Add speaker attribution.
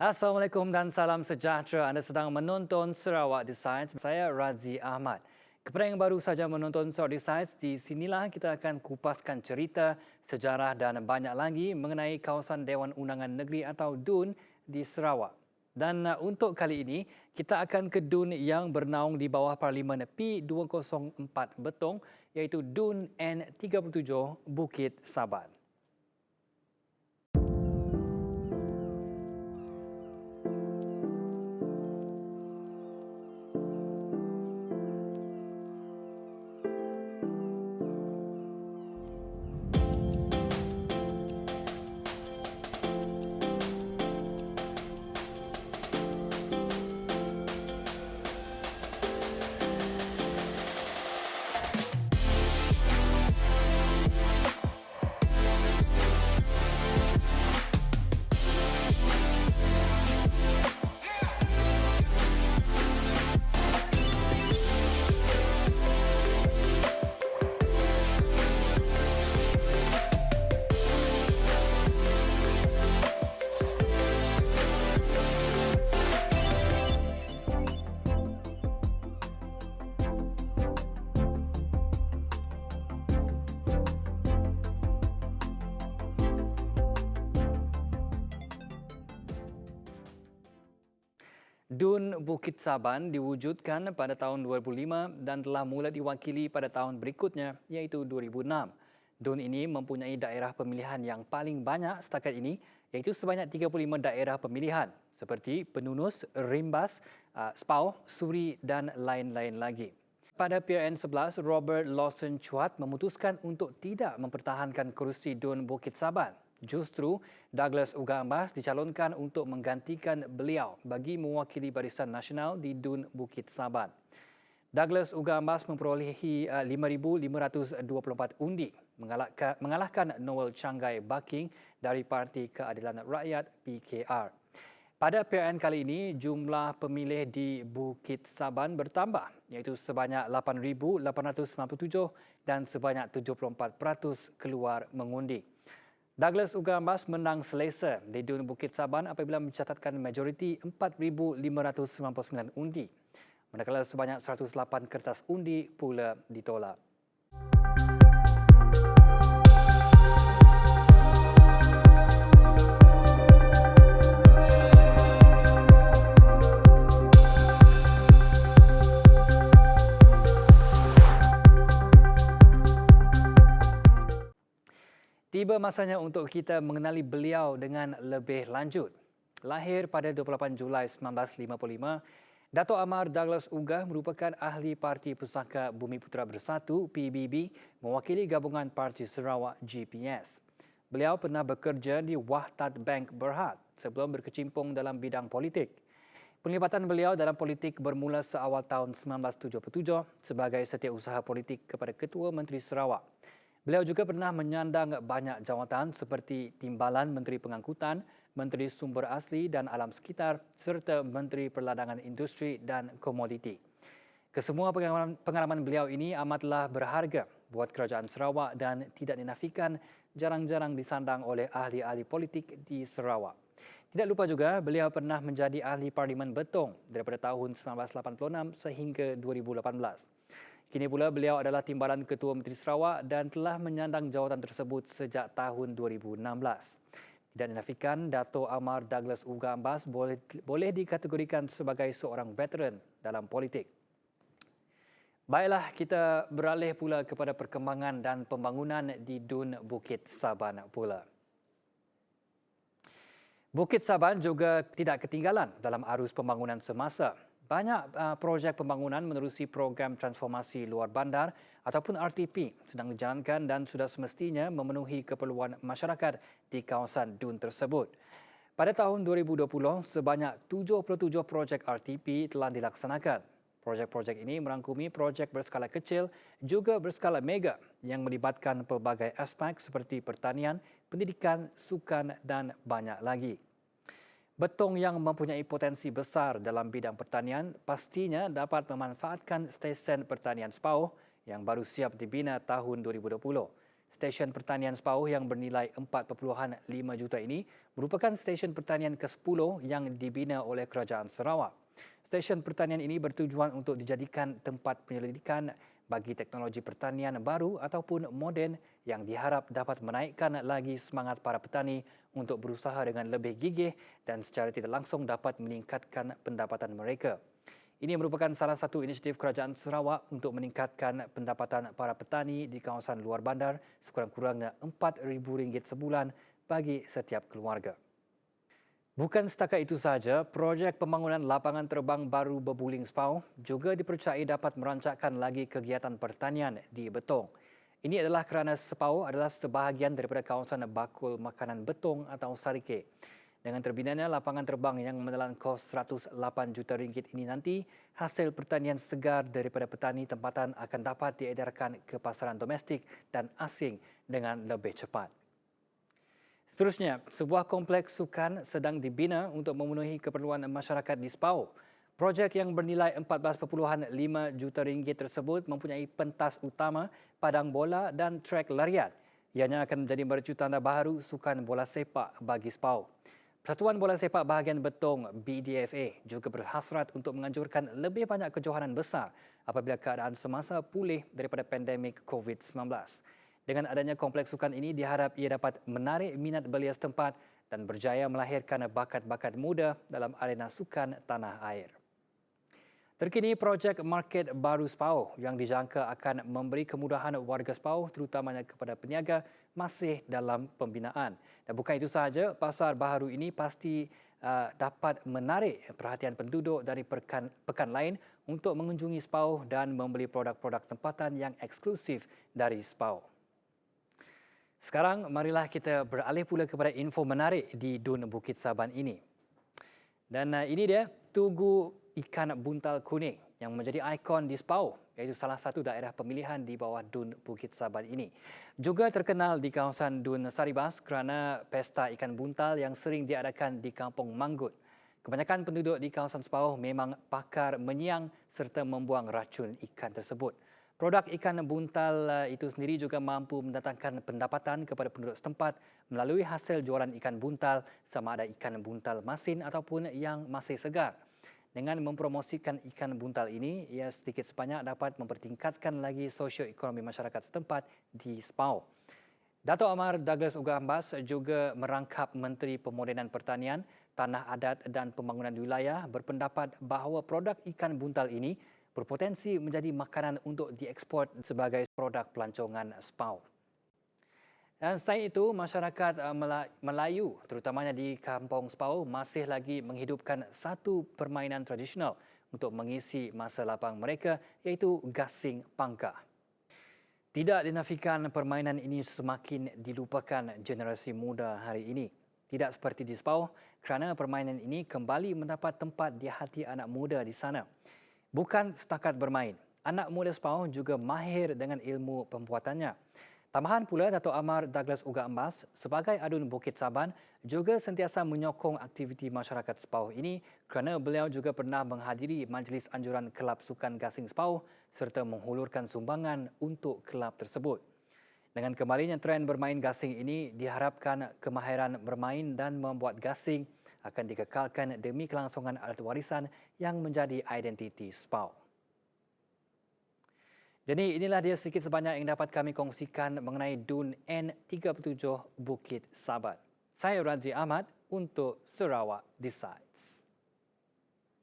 Speaker 1: Assalamualaikum dan salam sejahtera. Anda sedang menonton Sarawak Decides. Saya Razi Ahmad. Kepada yang baru saja menonton Sarawak Decides, di sinilah kita akan kupaskan cerita, sejarah dan banyak lagi mengenai kawasan Dewan Undangan Negeri atau DUN di Sarawak. Dan untuk kali ini, kita akan ke DUN yang bernaung di bawah Parlimen P204 Betong, iaitu DUN N37 Bukit Saban. DUN Bukit Saban diwujudkan pada tahun 2005 dan telah mula diwakili pada tahun berikutnya iaitu 2006. DUN ini mempunyai daerah pemilihan yang paling banyak setakat ini iaitu sebanyak 35 daerah pemilihan seperti Penunus, Rimbas, Spau, Suri dan lain-lain lagi. Pada PRN 11, Robert Lawson Chuat memutuskan untuk tidak mempertahankan kerusi DUN Bukit Saban. Justru, Douglas Ugambas dicalonkan untuk menggantikan beliau bagi mewakili Barisan Nasional di DUN Bukit Saban. Douglas Ugambas memperolehi 5,524 undi, mengalahkan Noel Changai Baking dari Parti Keadilan Rakyat PKR. Pada PRN kali ini, jumlah pemilih di Bukit Saban bertambah, iaitu sebanyak 8,897 dan sebanyak 74% keluar mengundi. Douglas Ugambas menang selesa di DUN Bukit Saban apabila mencatatkan majoriti 4,599 undi, manakala sebanyak 108 kertas undi pula ditolak. Tiba masanya untuk kita mengenali beliau dengan lebih lanjut. Lahir pada 28 Julai 1955, Dato' Amar Douglas Ugah merupakan ahli Parti Pusaka Bumiputera Bersatu PBB mewakili gabungan Parti Sarawak GPS. Beliau pernah bekerja di Wahdat Bank Berhad sebelum berkecimpung dalam bidang politik. Penglibatan beliau dalam politik bermula seawal tahun 1977 sebagai setiausaha politik kepada Ketua Menteri Sarawak. Beliau juga pernah menyandang banyak jawatan seperti Timbalan Menteri Pengangkutan, Menteri Sumber Asli dan Alam Sekitar serta Menteri Perladangan Industri dan Komoditi. Kesemua pengalaman beliau ini amatlah berharga buat kerajaan Sarawak dan tidak dinafikan jarang-jarang disandang oleh ahli-ahli politik di Sarawak. Tidak lupa juga beliau pernah menjadi ahli Parlimen Betong daripada tahun 1986 sehingga 2018. Kini pula beliau adalah Timbalan Ketua Menteri Sarawak dan telah menyandang jawatan tersebut sejak tahun 2016. Tidak dinafikan, Dato' Amar Douglas Ugambas boleh dikategorikan sebagai seorang veteran dalam politik. Baiklah, kita beralih pula kepada perkembangan dan pembangunan di DUN Bukit Saban pula. Bukit Saban juga tidak ketinggalan dalam arus pembangunan semasa. Banyak projek pembangunan menerusi program transformasi luar bandar ataupun RTP sedang dijalankan dan sudah semestinya memenuhi keperluan masyarakat di kawasan DUN tersebut. Pada tahun 2020, sebanyak 77 projek RTP telah dilaksanakan. Projek-projek ini merangkumi projek berskala kecil juga berskala mega yang melibatkan pelbagai aspek seperti pertanian, pendidikan, sukan dan banyak lagi. Betong yang mempunyai potensi besar dalam bidang pertanian pastinya dapat memanfaatkan stesen pertanian Spau yang baru siap dibina tahun 2020. stesen pertanian Sepauh yang bernilai 4.5 juta ini merupakan stesen pertanian ke-10 yang dibina oleh Kerajaan Sarawak. Stesen pertanian ini bertujuan untuk dijadikan tempat penyelidikan bagi teknologi pertanian baru ataupun moden yang diharap dapat menaikkan lagi semangat para petani untuk berusaha dengan lebih gigih dan secara tidak langsung dapat meningkatkan pendapatan mereka. Ini merupakan salah satu inisiatif Kerajaan Sarawak untuk meningkatkan pendapatan para petani di kawasan luar bandar sekurang-kurangnya RM4,000 sebulan bagi setiap keluarga. Bukan setakat itu sahaja, projek pembangunan lapangan terbang baru Bebuling Sepauh juga dipercayai dapat merancangkan lagi kegiatan pertanian di Betong. Ini adalah kerana Sepauh adalah sebahagian daripada kawasan bakul makanan Betong atau Sarike. Dengan terbinanya lapangan terbang yang menelan kos RM108 juta ini nanti, hasil pertanian segar daripada petani tempatan akan dapat diedarkan ke pasaran domestik dan asing dengan lebih cepat. Seterusnya, sebuah kompleks sukan sedang dibina untuk memenuhi keperluan masyarakat di Sepauh. Projek yang bernilai RM14.5 juta tersebut mempunyai pentas utama, padang bola dan trek larian. Ianya akan menjadi mercu tanda baharu sukan bola sepak bagi Sepauh. Persatuan Bola Sepak Bahagian Betong BDFA juga berhasrat untuk menganjurkan lebih banyak kejohanan besar apabila keadaan semasa pulih daripada pandemik COVID-19. Dengan adanya kompleks sukan ini diharap ia dapat menarik minat belia setempat dan berjaya melahirkan bakat-bakat muda dalam arena sukan tanah air. Terkini, projek Market Baru Sepauh yang dijangka akan memberi kemudahan warga Sepauh terutamanya kepada peniaga masih dalam pembinaan. Dan bukan itu sahaja, pasar baharu ini pasti dapat menarik perhatian penduduk dari pekan lain untuk mengunjungi Sepauh dan membeli produk-produk tempatan yang eksklusif dari Sepauh. Sekarang, marilah kita beralih pula kepada info menarik di Dun Bukit Saban ini. Dan ini dia, Tugu Ikan Buntal Kuning yang menjadi ikon di Sepauh, iaitu salah satu daerah pemilihan di bawah Dun Bukit Saban ini. Juga terkenal di kawasan Dun Saribas kerana pesta ikan buntal yang sering diadakan di Kampung Manggut. Kebanyakan penduduk di kawasan Sepauh memang pakar menyiang serta membuang racun ikan tersebut. Produk ikan buntal itu sendiri juga mampu mendatangkan pendapatan kepada penduduk setempat melalui hasil jualan ikan buntal sama ada ikan buntal masin ataupun yang masih segar. Dengan mempromosikan ikan buntal ini, ia sedikit sebanyak dapat mempertingkatkan lagi sosioekonomi masyarakat setempat di Sepauh. Dato' Amar Douglas Uga Ambas juga merangkap Menteri Pemodenan Pertanian, Tanah Adat dan Pembangunan Wilayah berpendapat bahawa produk ikan buntal ini berpotensi menjadi makanan untuk dieksport sebagai produk pelancongan Sepauh. Dan selain itu, masyarakat Melayu, terutamanya di Kampung Sepauh, masih lagi menghidupkan satu permainan tradisional untuk mengisi masa lapang mereka, iaitu gasing pangkah. Tidak dinafikan permainan ini semakin dilupakan generasi muda hari ini. Tidak seperti di Sepauh, kerana permainan ini kembali mendapat tempat di hati anak muda di sana. Bukan setakat bermain, anak muda Sepauh juga mahir dengan ilmu pembuatannya. Tambahan pula, Dato' Amar Douglas Uga Ambas sebagai Adun Bukit Saban juga sentiasa menyokong aktiviti masyarakat Sepauh ini kerana beliau juga pernah menghadiri Majlis Anjuran Kelab Sukan Gasing Sepauh serta menghulurkan sumbangan untuk kelab tersebut. Dengan kembalinya tren bermain gasing ini, diharapkan kemahiran bermain dan membuat gasing akan dikekalkan demi kelangsungan alat warisan yang menjadi identiti Sepauh. Jadi inilah dia sedikit sebanyak yang dapat kami kongsikan mengenai Dun N37 Bukit Saban. Saya Razi Ahmad untuk Sarawak Decide.